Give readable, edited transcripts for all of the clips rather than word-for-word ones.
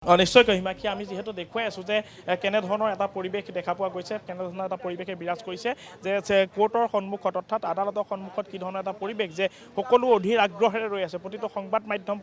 নিশ্চয়কৈ হিমাক্ষী আমি যিহেতু দেখুৱাই আছোঁ যে কেনেধৰণৰ এটা পৰিৱেশ দেখা পোৱা গৈছে, কেনেধৰণৰ এটা পৰিৱেশে বিৰাজ কৰিছে যে কোৰ্টৰ সন্মুখত অৰ্থাৎ আদালতৰ সন্মুখত কি ধৰণৰ এটা পৰিৱেশ যে সকলো অধীৰ আগ্ৰহেৰে ৰৈ আছে। প্ৰতিটো সংবাদ মাধ্যম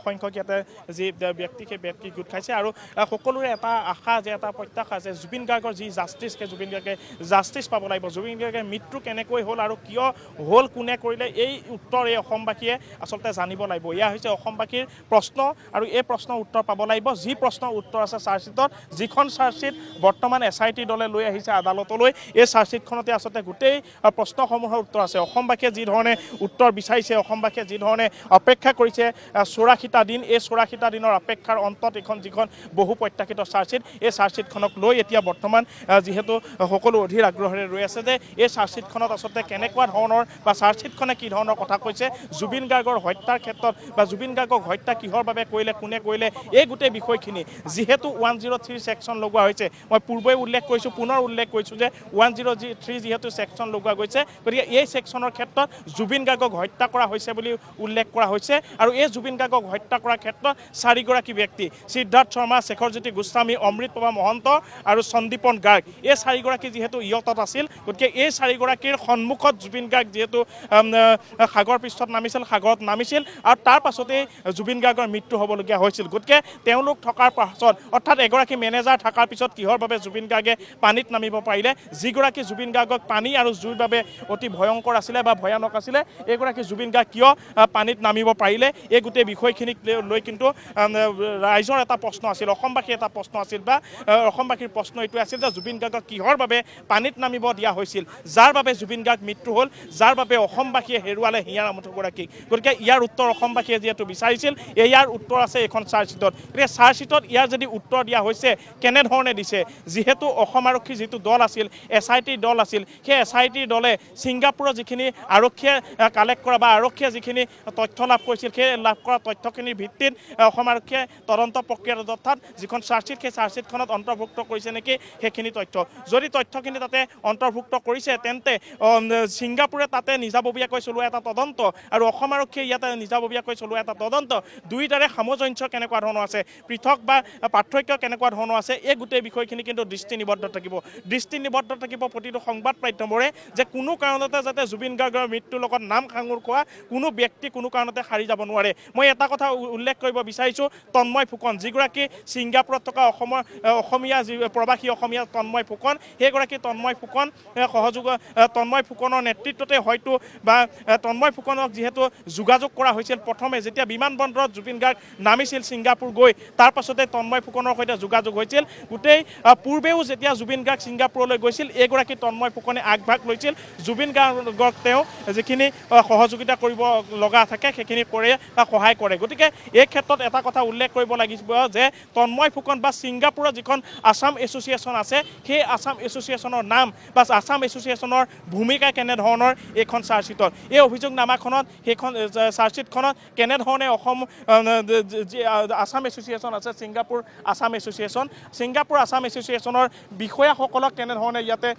সংখ্যক ইয়াতে যি ব্যক্তি সেই ব্যক্তি গোট খাইছে আৰু সকলোৰে এটা আশা যে এটা প্ৰত্যাশা যে জুবিন গাৰ্গৰ যি জাষ্টিছ সেই জুবিন গাৰ্গে জাষ্টিছ পাব লাগিব। জুবিন গাৰ্গৰ মৃত্যু কেনেকৈ হ'ল আৰু কিয় হ'ল, কোনে কৰিলে, এই উত্তৰ এই অসমবাসীয়ে আচলতে জানিব লাগিব। এয়া হৈছে অসমবাসীৰ প্ৰশ্ন আৰু এই প্ৰশ্নৰ উত্তৰ পাব লাগিব। যি প্ৰশ্নৰ উত্তৰ আছে চাৰ্জশ্বিটত, যিখন চাৰ্জশ্বিট বৰ্তমান SIT দলে লৈ আহিছে আদালতলৈ, এই চাৰ্জশ্বিটখনতে আচলতে গোটেই প্ৰশ্নসমূহৰ উত্তৰ আছে। অসমবাসীয়ে যি ধৰণে উত্তৰ বিচাৰিছে, অসমবাসীয়ে যি ধৰণে অপেক্ষা কৰিছে 84টা দিন, এই 84টা দিনৰ অপেক্ষাৰ অন্তত এইখন যিখন বহু প্ৰত্যাশিত চাৰ্জশ্বিট, এই চাৰ্জশ্বিটখনক লৈ এতিয়া বৰ্তমান যিহেতু সকলো অধীৰ আগ্ৰহেৰে ৰৈ আছে যে এই চাৰ্জশ্বিটখনত আচলতে কেনেকুৱা ধৰণৰ বা চাৰ্জশ্বিটখনে কি ধৰণৰ কথা কৈছে জুবিন গাৰ্গৰ হত্যাৰ ক্ষেত্ৰত বা জুবিন গাৰ্গক হত্যা কিহৰ বাবে কৰিলে, কোনে কৰিলে, এই গোটেই বিষয়খিনি যিহেতু 103 ছেকশ্যন লগোৱা হৈছে। মই পূৰ্বে উল্লেখ কৰিছোঁ, পুনৰ উল্লেখ কৰিছোঁ যে 103 যিহেতু ছেকশ্যন লগোৱা গৈছে, গতিকে এই ছেকশ্যনৰ ক্ষেত্ৰত জুবিন গাৰ্গক হত্যা কৰা হৈছে বুলি উল্লেখ কৰা হৈছে। আৰু এই জুবিন গাৰ্গক হত্যা কৰাৰ ক্ষেত্ৰত 4গৰাকী ব্যক্তি, সিদ্ধাৰ্থ শৰ্মা, শেখৰজ্যোতি গোস্বামী, অমৃতপ্ৰভা মহন্ত আৰু সন্দীপন গাৰ্গ, এই 4গৰাকী যিহেতু ইয়তত আছিল, গতিকে এই 4গৰাকীৰ সন্মুখত জুবিন গাৰ্গ যিহেতু সাগৰ পৃষ্ঠত নামিছিল, সাগৰত নামিছিল আৰু তাৰ পাছতেই জুবিন গাৰ্গৰ মৃত্যু হ'বলগীয়া হৈছিল। গতিকে তেওঁলোক থকাৰ পাছত অৰ্থাৎ এগৰাকী মেনেজাৰ থকাৰ পিছত কিহৰ বাবে জুবিন গাৰ্গে পানীত নামিব পাৰিলে, যিগৰাকী জুবিন গাৰ্গক পানী আৰু জুইৰ বাবে অতি ভয়ংকৰ আছিলে বা ভয়ানক আছিলে, এইগৰাকী জুবিন গাৰ্গ কিয় পানীত নামিব পাৰিলে, এই গোটেই বিষয়খিনিক লৈ কিন্তু ৰাইজৰ এটা প্ৰশ্ন আছিল, অসমবাসীৰ এটা প্ৰশ্ন আছিল বা অসমবাসীৰ প্ৰশ্ন এইটো আছিল যে জুবিন গাৰ্গক কিহৰ বাবে পানীত নামিব দিয়া হৈছিল, যাৰ বাবে জুবিন গাৰ্গ মৃত্যু হ'ল, যাৰ বাবে অসমবাসীয়ে হেৰুৱালে হিয়াৰ আমঠুগৰাকীক। গতিকে ইয়াৰ উত্তৰ অসমবাসীয়ে যিহেতু বিচাৰিছিল, ইয়াৰ উত্তৰ আছে এইখন চাৰ্জশ্বিটত। গতিকে চাৰ্জশ্বিটত ইয়াৰ যদি উত্তৰ দিয়া হৈছে, কেনেধৰণে দিছে, যিহেতু অসম আৰক্ষীৰ যিটো দল আছিল, SIT দল আছিল, সেই SIT দলে ছিংগাপুৰৰ যিখিনি আৰক্ষীয়ে কালেক্ট কৰা বা আৰক্ষীয়ে যিখিনি তথ্য লাভ কৰিছিল, সেই লাভ কৰা তথ্যখিনিৰ ভিত্তিত অসম আৰক্ষীয়ে তদন্ত প্ৰক্ৰিয়াত অৰ্থাৎ যিখন চাৰ্জশ্বিট, সেই চাৰ্জশ্বিটখনত অন্তৰ্ভুক্ত কৰিছে নেকি সেইখিনি তথ্য। যদি তথ্যখিনি তাতে অন্তৰ্ভুক্ত কৰিছে, তেন্তে ছিংগাপুৰে তাতে নিজাববীয়াকৈ চলোৱা এটা তদন্ত আৰু অসম আৰক্ষীয়ে ইয়াতে নিজাববীয়াকৈ চলোৱা এটা তদন্ত, দুয়োটাৰে সামঞ্জস্য কেনেকুৱা ধৰণৰ আছে, পৃথক বা পাৰ্থক্য কেনেকুৱা ধৰণৰ আছে, এই গোটেই বিষয়খিনি কিন্তু দৃষ্টিনিবদ্ধ থাকিব প্ৰতিটো সংবাদ মাধ্যমৰে যে কোনো কাৰণতে যাতে জুবিন গাৰ্গৰ মৃত্যুৰ লগত নাম সাঙুৰ খোৱা কোনো ব্যক্তি কোনো কাৰণতে সাৰি যাব নোৱাৰে। মই এটা কথা উল্লেখ কৰিব বিচাৰিছোঁ, তন্ময় ফুকন, যিগৰাকী ছিংগাপুৰত থকা অসমীয়া যি প্ৰৱাসী অসমীয়া তন্ময় ফুকন, সেইগৰাকী তন্ময় ফুকন তন্ময় ফুকনৰ নেতৃত্বতে হয়তো বা তন্ময় ফুকনক যিহেতু যোগাযোগ কৰা হৈছিল প্ৰথমে যেতিয়া বিমানবন্দৰত জুবিন গাৰ্গ নামিছিল ছিংগাপুৰ গৈ, তাৰ পাছতে তন্ময় ফুকনৰ সৈতে যোগাযোগ হৈছিল। গোটেই পূৰ্বেও যেতিয়া জুবিন গাৰ্গ ছিংগাপুৰলৈ গৈছিল, এইগৰাকী তন্ময় ফুকনে আগভাগ লৈছিল জুবিন গাৰ্গক তেওঁ যিখিনি সহযোগিতা কৰিব লগা থাকে সেইখিনি কৰে বা সহায় কৰে। গতিকে এই ক্ষেত্ৰত এটা কথা উল্লেখ কৰিব লাগিব যে তন্ময় ফুকন বা ছিংগাপুৰৰ যিখন আছাম এছ'চিয়েশ্যন আছে, সেই আছাম এছ'চিয়েশ্যনৰ নাম বা আছাম এছ'চিয়েশ্যনৰ ভূমিকা কেনেধৰণৰ এইখন চাৰ্জশ্বিটত, এই অভিযোগনামাখনত সেইখন চাৰ্জশ্বিটখনত কেনেধৰণে অসম যি আছাম এছ'চিয়েশ্যন আছে, ছিংগাপুৰ আছাম এছ'চিয়েশ্যনৰ বিষয়াসকলক কেনেধৰণে ইয়াতে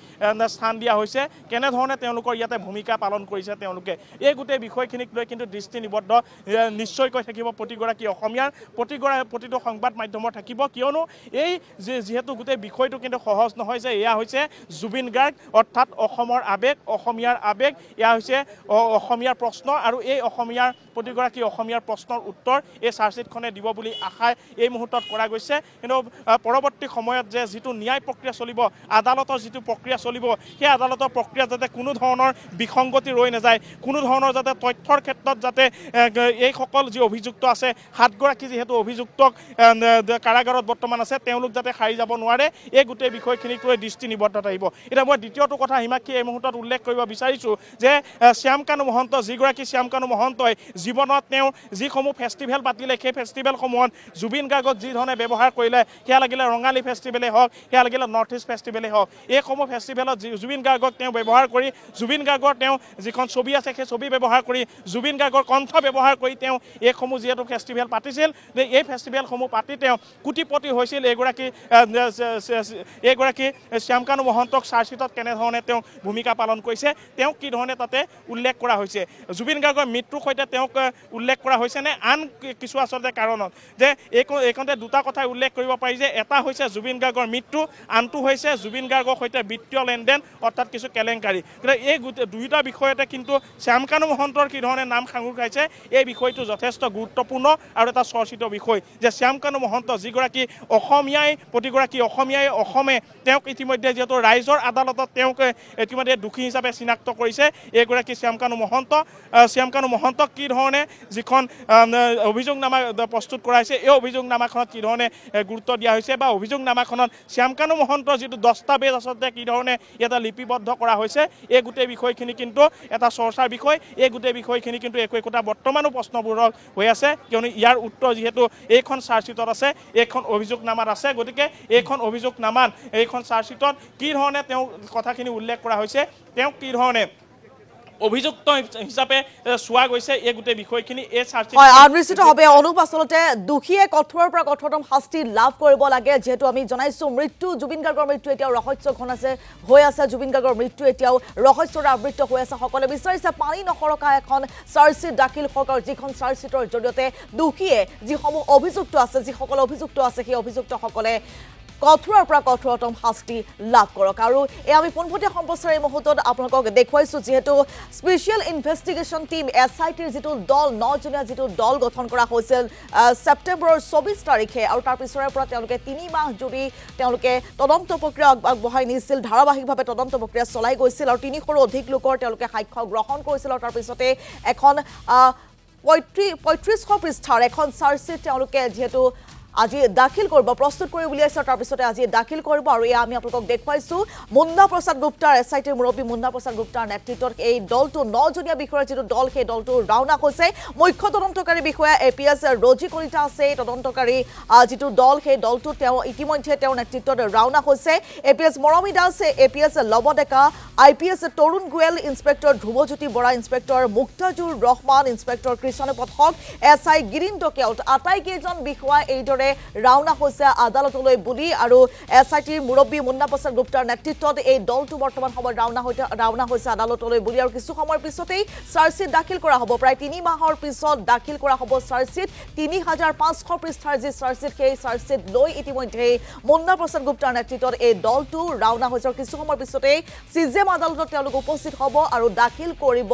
স্থান দিয়া হৈছে, কেনেধৰণে তেওঁলোকৰ ইয়াতে ভূমিকা পালন কৰিছে তেওঁলোকে, এই গোটেই বিষয়খিনিক লৈ কিন্তু দৃষ্টিনিবদ্ধ নিশ্চয়কৈ থাকিব প্ৰতিগৰাকী অসমীয়াৰ, প্ৰতিটো সংবাদ মাধ্যমৰ থাকিব। কিয়নো এই যিহেতু গোটেই বিষয়টো কিন্তু সহজ নহয় যে এয়া হৈছে জুবিন গাৰ্গ অৰ্থাৎ অসমৰ আৱেগ, অসমীয়াৰ আৱেগ, এয়া হৈছে অসমীয়াৰ প্ৰশ্ন আৰু এই অসমীয়াৰ প্ৰতিগৰাকী অসমীয়াৰ প্ৰশ্নৰ উত্তৰ এই চাৰ্জশ্বিটখনে দিব বুলি আশা এই মুহূৰ্তত কৰা গৈছে। কিন্তু পৰৱৰ্তী সময়ত যে যিটো ন্যায় প্ৰক্ৰিয়া চলিব, আদালতৰ যিটো প্ৰক্ৰিয়া চলিব, সেই আদালতৰ প্ৰক্ৰিয়াত যাতে কোনো ধৰণৰ বিসংগতি ৰৈ নাযায়, কোনো ধৰণৰ যাতে তথ্যৰ ক্ষেত্ৰত যাতে এইসকল যি অভিযুক্ত আছে, 7গৰাকী যিহেতু অভিযুক্তক কাৰাগাৰত বৰ্তমান আছে, তেওঁলোক যাতে সাৰি যাব নোৱাৰে, এই গোটেই বিষয়খিনিক লৈ দৃষ্টিনিবদ্ধ থাকিব। এতিয়া মই দ্বিতীয়টো কথা হিমাক্ষী এই মুহূৰ্তত উল্লেখ কৰিব বিচাৰিছোঁ যে শ্যামকানু মহন্ত, যিগৰাকী শ্যামকানু মহন্তই জীৱনত তেওঁ যিসমূহ ফেষ্টিভেল পাতিলে, সেই ফেষ্টিভেলসমূহত জুবিন গাৰ্গক যি ধৰণে ব্যৱহাৰ কৰিলে, সেয়া লাগিলে ৰঙালী ফেষ্টিভেলেই হওক, সেয়া লাগিলে নৰ্থ ইষ্ট ফেষ্টিভেলেই হওক, এইসমূহ ফেষ্টিভেলত জুবিন গাৰ্গক তেওঁ ব্যৱহাৰ কৰি, জুবিন গাৰ্গৰ তেওঁ যিখন ছবি আছে সেই ছবি ব্যৱহাৰ কৰি, জুবিন গাৰ্গৰ কণ্ঠ ব্যৱহাৰ কৰি তেওঁ এইসমূহ যিহেতু ফেষ্টিভেল পাতিছিল, এই ফেষ্টিভেলসমূহ পাতি তেওঁ কোটিপতি হৈছিল। এইগৰাকী শ্যামকানু মহন্তক চাৰ্জশ্বিটত কেনেধৰণে তেওঁ ভূমিকা পালন কৰিছে, তেওঁক কি ধৰণে তাতে উল্লেখ কৰা হৈছে, জুবিন গাৰ্গৰ মৃত্যুৰ সৈতে তেওঁক উল্লেখ কৰা হৈছে নে আন কিছু আচলতে কাৰণত, ৰিপৰ্টখনত যে এইখনতে দুটা কথাই উল্লেখ কৰিব পাৰি যে এটা হৈছে জুবিন গাৰ্গৰ মৃত্যু, আনটো হৈছে জুবিন গাৰ্গৰ সৈতে বিত্তীয় লেনদেন অৰ্থাৎ কিছু কেলেংকাৰী। গতিকে এই দুয়োটা বিষয়তে কিন্তু শ্যামকানু মহন্তৰ কি ধৰণে নাম সাঙুৰ খাইছে এই বিষয়টো যথেষ্ট গুৰুত্বপূৰ্ণ আৰু এটা চৰ্চিত বিষয় যে শ্যামকানু মহন্ত যিগৰাকী অসমীয়াই প্ৰতিগৰাকী অসমে তেওঁক ইতিমধ্যে যিহেতু ৰাইজৰ আদালতত তেওঁক ইতিমধ্যে দোষী হিচাপে চিনাক্ত কৰিছে এইগৰাকী শ্যামকানু মহন্তক কি ধৰণে যিখন অভিযোগনামা প্ৰস্তুত কৰাইছে এই অভিযোগনামাখনত কি ধৰণে গুৰুত্ব দিয়া হৈছে বা অভিযোগনামাখনত শ্যামকানু মহন্তৰ যিটো দস্তাবেজ আচলতে কি ধৰণে ইয়াতে লিপিবদ্ধ কৰা হৈছে এই গোটেই বিষয়খিনি কিন্তু এটা চৰ্চাৰ বিষয়। এই গোটেই বিষয়খিনি কিন্তু একোটা বৰ্তমানো প্ৰশ্নবোধক হৈ আছে কিয়নো ইয়াৰ উত্তৰ যিহেতু এইখন চাৰ্জশ্বিটত আছে, এইখন অভিযোগনামাত আছে। গতিকে এইখন অভিযোগনামাত এইখন চাৰ্জশ্বিটত কি ধৰণে তেওঁ কথাখিনি উল্লেখ কৰা হৈছে, তেওঁক কি ধৰণে অভিযুক্ত হিচাপে চোৱা গৈছে এই গোটেই বিষয়খিনি এই চাৰ্জশ্বিট নিশ্চিতভাৱে অনুপ আচলতে দোষীয়ে কঠোৰৰ পৰা কঠোৰতম শাস্তি লাভ কৰিব লাগে। যিহেতু আমি জনাইছোঁ জুবিন গাৰ্গৰ মৃত্যু এতিয়াও ৰহস্য হৈ আছে, জুবিন গাৰ্গৰ মৃত্যু এতিয়াও ৰহস্যৰে আবৃত হৈ আছে। সকলোৱে বিচাৰিছে পানী নসৰকা এখন চাৰ্জশ্বিট দাখিল কৰক, যিখন চাৰ্জশ্বিটৰ জৰিয়তে দোষীয়ে যিসমূহ অভিযুক্ত আছে, যিসকল অভিযুক্ত আছে সেই অভিযুক্তসকলে কঠোৰৰ পৰা কঠোৰতম শাস্তি লাভ কৰক। আৰু এই আমি পোনপটীয়া সম্প্ৰচাৰ এই মুহূৰ্তত আপোনালোকক দেখুৱাইছোঁ যিহেতু স্পেচিয়েল ইনভেষ্টিগেশ্যন টিম SITৰ যিটো দল 9জনীয়া যিটো দল গঠন কৰা হৈছিল ছেপ্টেম্বৰৰ 24 তাৰিখে আৰু তাৰ পিছৰে পৰা তেওঁলোকে 3 মাহ জুৰি তেওঁলোকে তদন্ত প্ৰক্ৰিয়া আগবঢ়াই নিছিল, ধাৰাবাহিকভাৱে তদন্ত প্ৰক্ৰিয়া চলাই গৈছিল আৰু 300ৰো অধিক লোকৰ তেওঁলোকে সাক্ষ্য গ্ৰহণ কৰিছিল আৰু তাৰপিছতে এখন 3500 পৃষ্ঠাৰ এখন চাৰ্জশ্বিট তেওঁলোকে যিহেতু আজি দাখিল কৰিব প্ৰস্তুত কৰি উলিয়াইছে তাৰপিছতে আজি দাখিল কৰিব। আৰু এয়া আমি আপোনালোকক দেখুৱাইছোঁ মুন্না প্ৰসাদ গুপ্তাৰ SITৰ মুৰব্বী মুন্না প্ৰসাদ গুপ্তাৰ নেতৃত্বত এই দলটো 9জনীয়া বিষয়াৰ যিটো দল সেই দলটো ৰাওনা হৈছে। মুখ্য তদন্তকাৰী বিষয়া APS ৰজি কলিতা আছে তদন্তকাৰী যিটো দল সেই দলটো তেওঁ ইতিমধ্যে তেওঁৰ নেতৃত্বত ৰাওনা হৈছে। APS Moromi Das, APS Lav Deka, IPS Tarun Goyal, inspector Dhrubajyoti Bora, inspector Muktajur Rahman, inspector Krishna Pathak, SI Girindra Keot আটাইকেইজন বিষয়া এইদৰে ৰাওনা হৈছে আদালতলৈ বুলি আৰু SITৰ মুৰব্বী মুন্না প্ৰসাদ গুপ্তাৰ নেতৃত্বত এই দলটো বৰ্তমান সময়ত ৰাওনা হৈছে আদালতলৈ বুলি আৰু কিছু সময়ৰ পিছতেই চাৰ্জশ্বিট দাখিল কৰা হ'ব। প্ৰায় 3 মাহৰ পিছত দাখিল কৰা হ'ব চাৰ্জশ্বিট। 3500 পৃষ্ঠাৰ যি চাৰ্জশ্বিট সেই চাৰ্জশ্বিট লৈ ইতিমধ্যে মুন্না প্ৰসাদ গুপ্তাৰ নেতৃত্বত এই দলটো ৰাওনা হৈছে আৰু কিছু সময়ৰ পিছতেই CJM আদালতত তেওঁলোক উপস্থিত হ'ব আৰু দাখিল কৰিব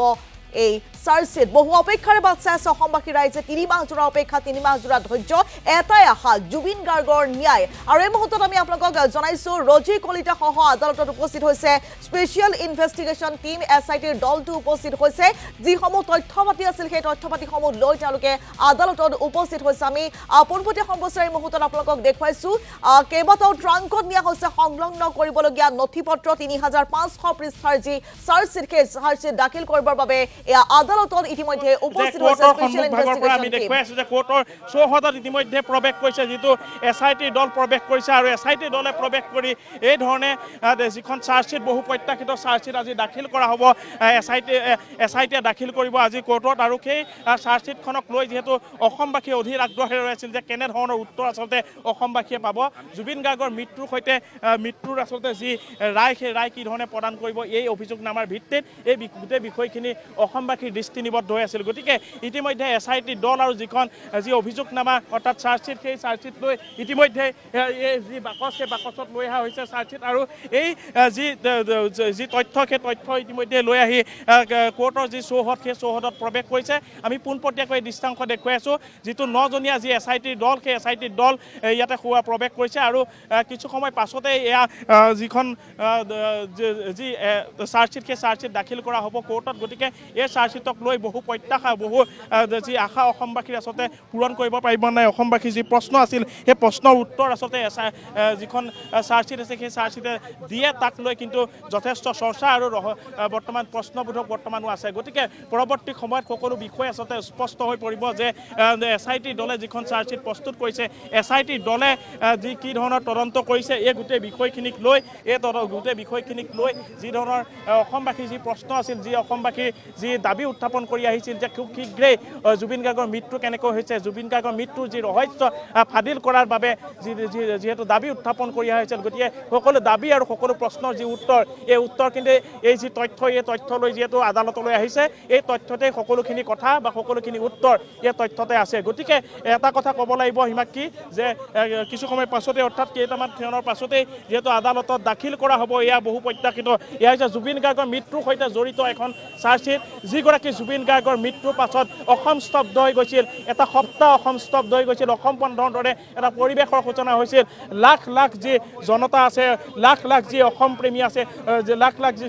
এই চাৰ্জশ্বিট। বহু অপেক্ষাৰে বাট চাই আছে অসমবাসী ৰাইজে। 3 মাহ জোৰা অপেক্ষা, 3 মাহ জোৰা ধৈৰ্য, এটাই আশা জুবিন গাৰ্গৰ ন্যায়। আৰু এই মুহূৰ্তত আমি আপোনালোকক জনাইছোঁ ৰজি কলিতা সহ আদালতত উপস্থিত হৈছে স্পেচিয়েল ইনভেষ্টিগেশ্যন টিম SITৰ দলটো উপস্থিত হৈছে। যিসমূহ তথ্য পাতি আছিল সেই তথ্য পাতিসমূহ লৈ তেওঁলোকে আদালতত উপস্থিত হৈছে। আমি পোনপটীয়া সম্প্ৰচাৰ এই মুহূৰ্তত আপোনালোকক দেখুৱাইছোঁ কেইবাটাও ট্ৰাংকত নিয়া হৈছে সংলগ্ন কৰিবলগীয়া নথি পত্ৰ। 3500 পৃষ্ঠাৰ যি চাৰ্জশ্বিট সেই চাৰ্জশ্বিট দাখিল কৰিবৰ বাবে এয়া আদালতত ইতিমধ্যে উপস্থিত হৈছে স্পেচিয়েল ইনভেষ্টিগেশ্যন টিম। দেখুৱাই আছোঁ যে কোৰ্টৰ চৌহদত ইতিমধ্যে প্ৰৱেশ কৰিছে যিটো SIT দল প্ৰৱেশ কৰিছে আৰু SIT দলে প্ৰৱেশ কৰি এই ধৰণে যিখন চাৰ্জশ্বিট বহু প্ৰত্যাশিত চাৰ্জশ্বিট আজি দাখিল কৰা হ'ব। SIT দাখিল কৰিব আজি কোৰ্টত আৰু সেই চাৰ্জশ্বিটখনক লৈ যিহেতু অসমবাসী অধীৰ আগ্ৰহেৰে ৰৈ আছিল যে কেনেধৰণৰ উত্তৰ আচলতে অসমবাসীয়ে পাব, জুবিন গাৰ্গৰ মৃত্যুৰ সৈতে মৃত্যুৰ আচলতে যি ৰায় সেই ৰায় কি ধৰণে প্ৰদান কৰিব এই অভিযোগনামাৰ ভিত্তিত এই গোটেই বিষয়খিনি অসমবাসীৰ দৃষ্টি নিবদ্ধ হৈ আছিল। গতিকে ইতিমধ্যে SIT দল আৰু যি অভিযোগনামা অৰ্থাৎ চাৰ্জশ্বিট সেই চাৰ্জশ্বিট লৈ ইতিমধ্যে এই যি বাকচ সেই বাকচত লৈ অহা হৈছে চাৰ্জশ্বিট আৰু এই যি তথ্য সেই তথ্য ইতিমধ্যে লৈ আহি কোৰ্টৰ যি চৌহদ সেই চৌহদত প্ৰৱেশ কৰিছে। আমি পোনপটীয়াকৈ দৃশ্যাংশ দেখুৱাই আছোঁ যিটো 9জনীয়া যি SITৰ দল সেই SITৰ দল ইয়াতে প্ৰৱেশ কৰিছে আৰু কিছু সময় পাছতে এয়া যিখন যি চাৰ্জশ্বিট সেই চাৰ্জশ্বিট দাখিল কৰা হ'ব কোৰ্টত। গতিকে এই চাৰ্জশ্বিটক লৈ বহু প্ৰত্যাশা বহু যি আশা অসমবাসীৰ আচলতে পূৰণ কৰিব পাৰিব নাই, অসমবাসীৰ যি প্ৰশ্ন আছিল সেই প্ৰশ্নৰ উত্তৰ আচলতে যিখন চাৰ্জশ্বিট আছে সেই চাৰ্জশ্বিটে দিয়ে তাক লৈ কিন্তু যথেষ্ট চৰ্চা আৰু বৰ্তমান প্ৰশ্নবোধক বৰ্তমানো আছে। গতিকে পৰৱৰ্তী সময়ত সকলো বিষয় আচলতে স্পষ্ট হৈ পৰিব যে SIT দলে যিখন চাৰ্জশ্বিট প্ৰস্তুত কৰিছে SIT দলে যি কি ধৰণৰ তদন্ত কৰিছে এই গোটেই বিষয়খিনিক লৈ যি ধৰণৰ অসমবাসীৰ যি প্ৰশ্ন আছিল, যি অসমবাসীৰ যি যি দাবী উত্থাপন কৰি আহিছিল যে খুব শীঘ্ৰেই জুবিন গাৰ্গৰ মৃত্যু কেনেকৈ হৈছে, জুবিন গাৰ্গৰ মৃত্যুৰ যি ৰহস্য ফাদিল কৰাৰ বাবে যিহেতু দাবী উত্থাপন কৰি অহা হৈছিল, গতিকে সকলো দাবী আৰু সকলো প্ৰশ্নৰ যি উত্তৰ, এই উত্তৰ কিন্তু এই যি তথ্য, এই তথ্যলৈ যিহেতু আদালতলৈ আহিছে, এই তথ্যতে সকলোখিনি কথা বা সকলোখিনি উত্তৰ এই তথ্যতে আছে। গতিকে এটা কথা ক'ব লাগিব হিমাক্ষী যে কিছু সময় পাছতে অৰ্থাৎ কেইটামান ক্ষণৰ পাছতেই যিহেতু আদালতত দাখিল কৰা হ'ব এয়া বহু প্ৰত্যাশিত, এয়া হৈছে জুবিন গাৰ্গৰ মৃত্যুৰ সৈতে জড়িত এখন চাৰ্জশ্বিট। যিগৰাকী জুবিন গাৰ্গৰ মৃত্যুৰ পাছত অসম স্তব্ধ হৈ গৈছিল, এটা সপ্তাহ অসম স্তব্ধ হৈ গৈছিল, অসম বন্ধৰ দৰে এটা পৰিৱেশৰ সূচনা হৈছিল। লাখ লাখ যি জনতা আছে, লাখ লাখ যি অসম প্ৰেমী আছে, লাখ লাখ যি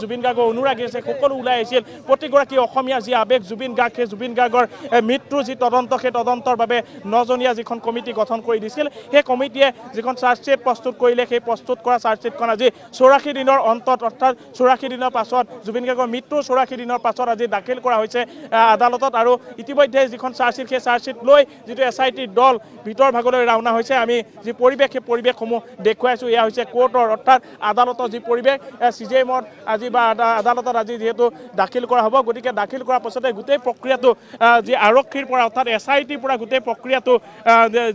জুবিন গাৰ্গৰ অনুৰাগী আছে, সকলো ওলাই আহিছিল। প্ৰতিগৰাকী অসমীয়া যি আৱেগ জুবিন গাৰ্গ, সেই জুবিন গাৰ্গৰ মৃত্যুৰ যি তদন্ত, সেই তদন্তৰ বাবে 9জনীয়া যিখন কমিটি গঠন কৰি দিছিল, সেই কমিটিয়ে যিখন চাৰ্জশ্বিট প্ৰস্তুত কৰিলে, সেই প্ৰস্তুত কৰা চাৰ্জশ্বিটখন আজি 84 দিনৰ অন্তত, অৰ্থাৎ 84 দিনৰ পাছত, জুবিন গাৰ্গৰ মৃত্যুৰ 84 দিনৰ পাছত আজি দাখিল কৰা হৈছে আদালতত। আৰু ইতিমধ্যে যিখন চাৰ্জশ্বিট, সেই চাৰ্জশ্বিট লৈ যিটো SIT দল ভিতৰ ভাগলৈ ৰাওনা হৈছে, আমি যি পৰিৱেশ, সেই পৰিৱেশসমূহ দেখুৱাইছোঁ। এয়া হৈছে কোৰ্টৰ অৰ্থাৎ আদালতৰ যি পৰিৱেশ, CJMত আজি বা আদালতত আজি যিহেতু দাখিল কৰা হ'ব, গতিকে দাখিল কৰাৰ পাছতে গোটেই প্ৰক্ৰিয়াটো যি আৰক্ষীৰ পৰা অৰ্থাৎ SITৰ পৰা গোটেই প্ৰক্ৰিয়াটো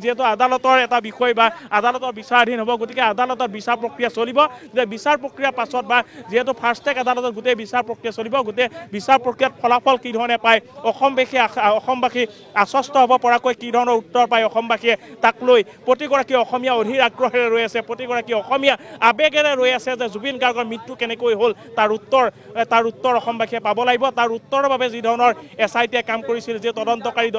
যিহেতু আদালতৰ এটা বিষয় বা আদালতৰ বিচাৰাধীন হ'ব, গতিকে আদালতৰ বিচাৰ প্ৰক্ৰিয়া চলিব। যে বিচাৰ প্ৰক্ৰিয়াৰ পাছত বা যিহেতু ফাৰ্ষ্ট ট্ৰেক আদালতত গোটেই বিচাৰ প্ৰক্ৰিয়া চলিব, গোটেই বিচাৰ প্ৰক্ৰিয়াত ফলাফল কি ধৰণে পায়, অসমবাসী আশ্বস্ত হ'ব পৰাকৈ কি ধৰণৰ উত্তৰ পায় অসমবাসীয়ে, তাক লৈ প্ৰতিগৰাকী অসমীয়া অধীৰ আগ্ৰহেৰে ৰৈ আছে, প্ৰতিগৰাকী অসমীয়া আৱেগেৰে ৰৈ আছে যে জুবিন গাৰ্গৰ মৃত্যু কেনেকৈ হ'ল তাৰ উত্তৰ অসমবাসীয়ে পাব লাগিব। তাৰ উত্তৰৰ বাবে যি ধৰণৰ SITয়ে কাম কৰিছিল, যে তদন্তকাৰী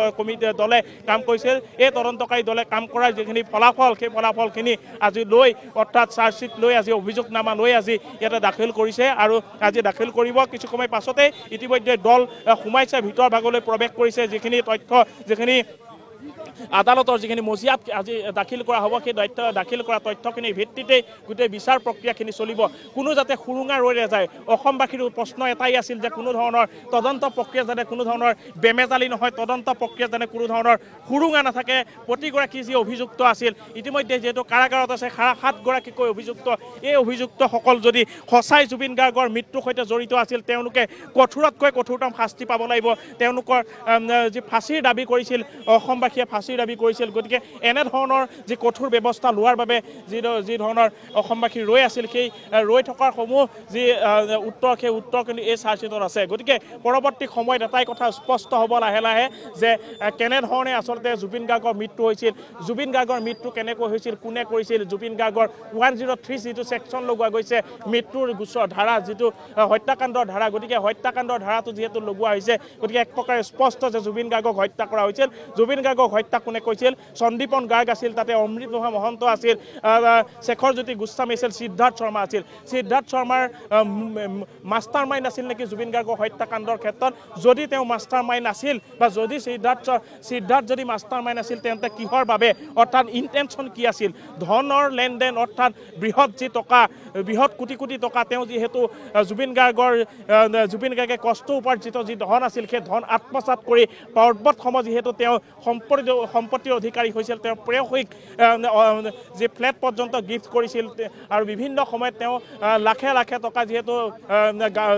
দলে কাম কৰিছিল, এই তদন্তকাৰী দলে কাম কৰাৰ যিখিনি ফলাফল, সেই ফলাফলখিনি আজি লৈ অৰ্থাৎ চাৰ্জশ্বিট লৈ আজি অভিযোগনামা লৈ আজি ইয়াতে দাখিল কৰিছে আৰু আজি দাখিল কৰিব। কিছু সময় পাছতেই ইতিমধ্যে দল সোমাইছে, ভিতৰ ভাগলৈ প্ৰৱেশ কৰিছে। যিখিনি তথ্য, যিখিনি আদালতৰ যিখিনি মজিয়াত আজি দাখিল কৰা হ'ব, সেই দাখিল কৰা তথ্যখিনিৰ ভিত্তিতেই গোটেই বিচাৰ প্ৰক্ৰিয়াখিনি চলিব। কোনো যাতে সুৰুঙা ৰৈ নাযায়। অসমবাসীৰ প্ৰশ্ন এটাই আছিল যে কোনো ধৰণৰ তদন্ত প্ৰক্ৰিয়া যাতে কোনো ধৰণৰ বেমেজালি নহয়, তদন্ত প্ৰক্ৰিয়া যাতে কোনো ধৰণৰ সুৰুঙা নাথাকে। প্ৰতিগৰাকী যি অভিযুক্ত আছিল, ইতিমধ্যে যিহেতু কাৰাগাৰত আছে 7গৰাকীকৈ অভিযুক্ত, এই অভিযুক্তসকল যদি সঁচাই জুবিন গাৰ্গৰ মৃত্যুৰ সৈতে জড়িত আছিল, তেওঁলোকে কঠোৰতকৈ কঠোৰতম শাস্তি পাব লাগিব। তেওঁলোকৰ যি ফাঁচীৰ দাবী কৰিছিল, অসমবাসীয়ে ফাঁচীৰ দাবী কৰিছিল। গতিকে এনেধৰণৰ যি কঠোৰ ব্যৱস্থা লোৱাৰ বাবে যি ধৰণৰ অসমবাসী ৰৈ আছিল, সেই ৰৈ থকাৰ সমূহ যি উত্তৰ, সেই উত্তৰ কিন্তু এই চাৰ্জশ্বিটত আছে। গতিকে পৰৱৰ্তী সময়ত এটাই কথা স্পষ্ট হ'ব লাহে লাহে যে কেনেধৰণে আচলতে জুবিন গাৰ্গৰ মৃত্যু হৈছিল, জুবিন গাৰ্গৰ মৃত্যু কেনেকৈ হৈছিল, কোনে কৰিছিল, জুবিন গাৰ্গৰ 103 যিটো ছেকশ্যন লগোৱা গৈছে, মৃত্যুৰ গোচৰ ধাৰা, যিটো হত্যাকাণ্ডৰ ধাৰা, গতিকে হত্যাকাণ্ডৰ ধাৰাটো যিহেতু লগোৱা হৈছে, গতিকে এক প্ৰকাৰে স্পষ্ট যে জুবিন গাৰ্গক হত্যা কৰা হৈছিল। জুবিন গাৰ্গক হত্যা কোনে কৰিছিল? সন্দীপন গাৰ্গ আছিল, তাতে অমৃতপ্ৰভা মহন্ত আছিল, শেখৰজ্যোতি গোস্বামী আছিল, সিদ্ধাৰ্থ শৰ্মা আছিল। সিদ্ধাৰ্থ শৰ্মাৰ মাষ্টাৰ মাইণ্ড আছিল নেকি জুবিন গাৰ্গৰ হত্যাকাণ্ডৰ ক্ষেত্ৰত? যদি তেওঁ মাষ্টাৰ মাইণ্ড আছিল বা যদি সিদ্ধাৰ্থ যদি মাষ্টাৰ মাইণ্ড আছিল, তেন্তে কিহৰ বাবে, অৰ্থাৎ ইণ্টেনশ্যন কি আছিল? ধনৰ লেনদেন, অৰ্থাৎ বৃহৎ যি টকা, বৃহৎ কোটি কোটি টকা তেওঁ যিহেতু জুবিন গাৰ্গে কষ্ট উপাৰ্জিত যি ধন আছিল, সেই ধন আত্মসাৎ কৰি পৰ্বতসম যিহেতু তেওঁ সম্পত্তিৰ অধিকাৰী হৈছিল, তেওঁ প্ৰেয়সীক যি ফ্লেট পৰ্যন্ত গিফ্ট কৰিছিল আৰু বিভিন্ন সময়ত তেওঁ লাখে লাখে টকা যিহেতু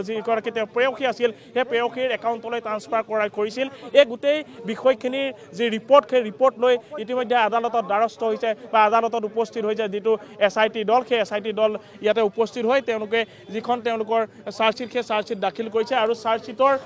যিগৰাকী তেওঁ প্ৰেয়সী আছিল, সেই প্ৰেয়সীৰ একাউণ্টলৈ ট্ৰান্সফাৰ কৰিছিল। এই গোটেই বিষয়খিনিৰ যি ৰিপৰ্ট, সেই ৰিপৰ্ট লৈ ইতিমধ্যে আদালতত দ্বাৰস্থ হৈছে বা আদালতত উপস্থিত হৈছে যিটো SIT দল, সেই SIT দল ইয়াতে উপস্থিত হৈ তেওঁলোকে যিখন তেওঁলোকৰ চাৰ্জশ্বিট, সেই চাৰ্জশ্বিট দাখিল কৰিছে আৰু চাৰ্জশ্বিটৰ